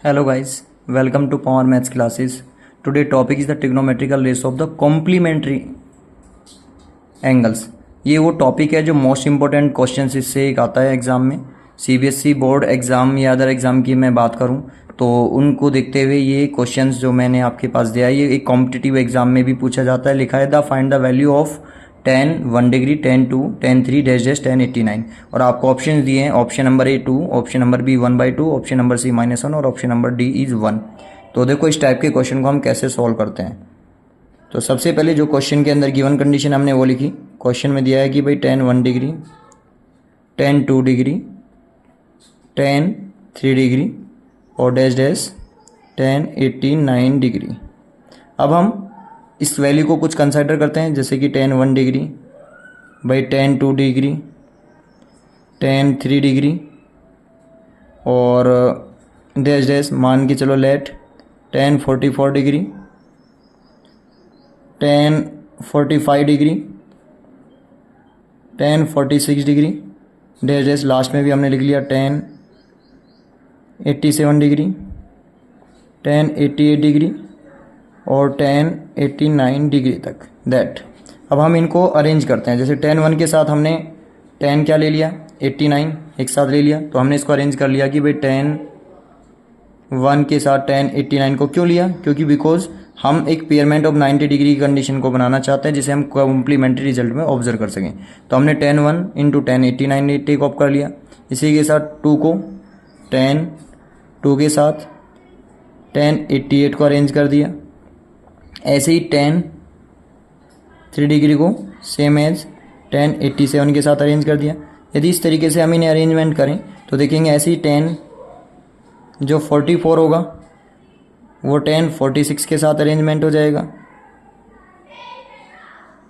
Hello guys, welcome to Power Maths classes. Today topic is the trigonometrical ratio of the complementary angles. ये वो topic है जो most important question इससे एक आता है एग्जाम में। सीबीएसई बोर्ड एग्जाम या अदर एग्जाम की मैं बात करूं तो उनको देखते हुए ये क्वेश्चंस जो मैंने आपके पास दिया है ये एक कॉम्पिटिटिव एग्जाम में भी पूछा जाता है। लिखा है the find the value of tan 1 degree tan 2 tan 3 dash dash tan 89 और आपको ऑप्शन दिए हैं। Option number A 2, option number B 1/2, option number C -1 और ऑप्शन नंबर डी इज 1। तो देखो इस टाइप के क्वेश्चन को हम कैसे सॉल्व करते हैं। तो सबसे पहले जो क्वेश्चन के अंदर गिवन कंडीशन हमने वो लिखी। क्वेश्चन में दिया है कि भाई tan 1 degree tan 2 degree tan 3 degree और डैश डैश tan 89 डिग्री। अब हम इस वैल्यू को कुछ कंसिडर करते हैं, जैसे कि tan 1 डिग्री बाई tan 2 डिग्री tan 3 डिग्री और डैश डैश मान के चलो let tan 44 degree tan 45 degree tan 46 degree dash dash last में भी हमने लिख लिया tan 87 डिग्री tan 88 डिग्री और tan 89 डिग्री तक दैट। अब हम इनको अरेंज करते हैं। जैसे tan 1 के साथ हमने tan क्या ले लिया 89 एक साथ ले लिया, तो हमने इसको अरेंज कर लिया कि भाई tan 1 के साथ tan 89 को क्यों लिया, क्योंकि बिकॉज हम एक पेयरमेंट ऑफ 90 डिग्री की कंडीशन को बनाना चाहते हैं जिसे हम कॉम्प्लीमेंट्री रिजल्ट में ऑब्जर्व कर सकें। तो हमने tan 1 into tan 89 take off कर लिया। इसी के साथ 2 को tan 2 के साथ tan 88 को अरेंज कर दिया। ऐसे ही tan 3 डिग्री को सेम एज tan 87 के साथ अरेंज कर दिया। यदि इस तरीके से हम इन्हें अरेंजमेंट करें तो देखेंगे ऐसे ही tan जो 44 होगा वो tan 46 के साथ अरेंजमेंट हो जाएगा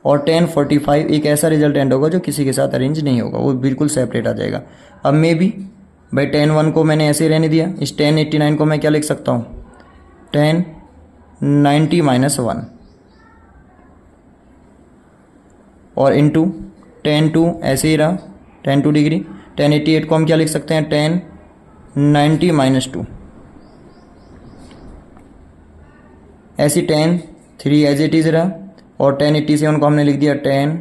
और tan 45 एक ऐसा रिजल्टेंट होगा जो किसी के साथ अरेंज नहीं होगा, वो बिल्कुल सेपरेट आ जाएगा। अब मे भी भाई tan 1 को मैंने ऐसे रहने दिया। इस tan 89 को मैं क्या लिख सकता हूँ tan 90 - 1 और इंटू tan 2 ऐसे ही रहा tan 2 डिग्री। tan 88 को हम क्या लिख सकते हैं tan 90 - 2। ऐसी tan 3 एज इट इज रहा और tan 87 को हमने लिख दिया tan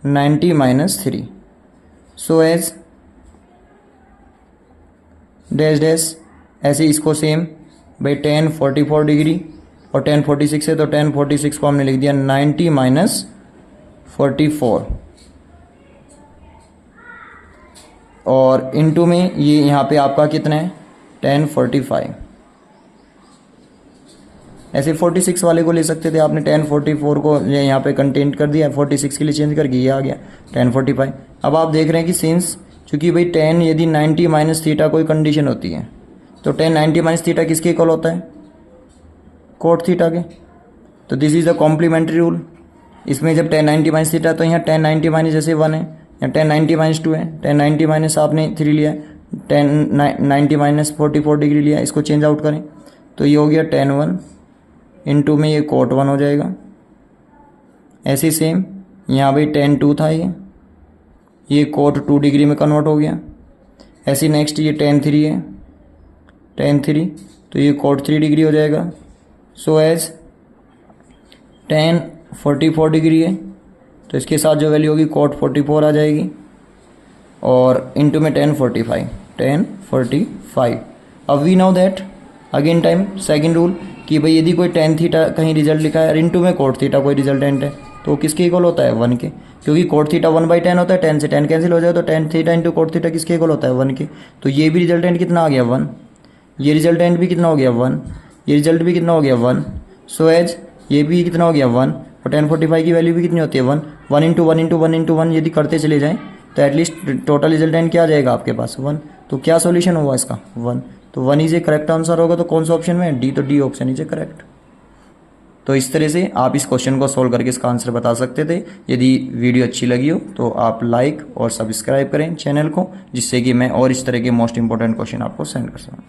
90 - 3 so as dash dash. ऐसे इसको सेम भाई tan 44 डिग्री और tan 46 है तो tan 46 को हमने लिख दिया 90 - 44 और इनटू में ये यहाँ पे आपका कितना है tan 45। ऐसे 46 वाले को ले सकते थे, आपने tan 44 को यहाँ पे कंटेंट कर दिया, 46 के लिए चेंज करके ये आ गया tan 45। अब आप देख रहे हैं कि सिंस चूंकि भाई tan यदि 90 - थीटा कोई कंडीशन होती है तो tan 90 - थीटा किसके इक्वल होता है कोट थीटा के। तो this is the complementary rule. इसमें जब tan 90 - थीटा तो यहाँ tan 90 जैसे 1 है, यहाँ tan 90 - 2 है, tan 90 आपने 3 लिया, tan 90 - 44 डिग्री लिया। इसको चेंज आउट करें तो ये हो गया tan 1 इंटू में ये कोट 1 हो जाएगा। ऐसे सेम यहाँ भाई tan 2 था, ये कोट 2 डिग्री में कन्वर्ट हो गया। ऐसे नेक्स्ट ये tan 3 है, tan 3 तो ये कोट 3 डिग्री हो जाएगा। सो एज tan 44 डिग्री है तो इसके साथ जो वैल्यू होगी कोट 44 आ जाएगी और इनटू में tan 45। अब we know that again time second rule कि भाई यदि कोई tan थीटा कहीं रिजल्ट लिखा है और इनटू में कोट थीटा कोई रिजल्टेंट है तो किसके इक्वल होता है 1 के, क्योंकि कोट थीटा 1/tan होता है। tan से tan कैंसिल हो जाए तो tan theta into cot theta किसके इक्वल होता है 1 के। तो ये भी रिजल्टेंट कितना आ गया 1, ये रिजल्टेंट भी कितना हो गया 1, ये रिजल्ट भी कितना हो गया 1। सो एज ये भी कितना हो गया 1 और tan 45 की वैल्यू भी कितनी होती है 1। 1 इंटू 1 इंटू 1 इंटू 1 यदि करते चले जाएं तो एटलीस्ट टोटल रिजल्टेंट क्या आ जाएगा आपके पास 1। तो क्या सॉल्यूशन हुआ इसका 1। तो 1 इज ए करेक्ट आंसर होगा। तो कौन सा ऑप्शन में डी, तो D option is A correct. तो इस तरह से आप इस क्वेश्चन को सॉल्व करके इसका आंसर बता सकते थे। यदि वीडियो अच्छी लगी हो तो आप लाइक और सब्सक्राइब करें चैनल को, जिससे कि मैं और इस तरह के मोस्ट इंपॉर्टेंट क्वेश्चन आपको सेंड कर सकूँ।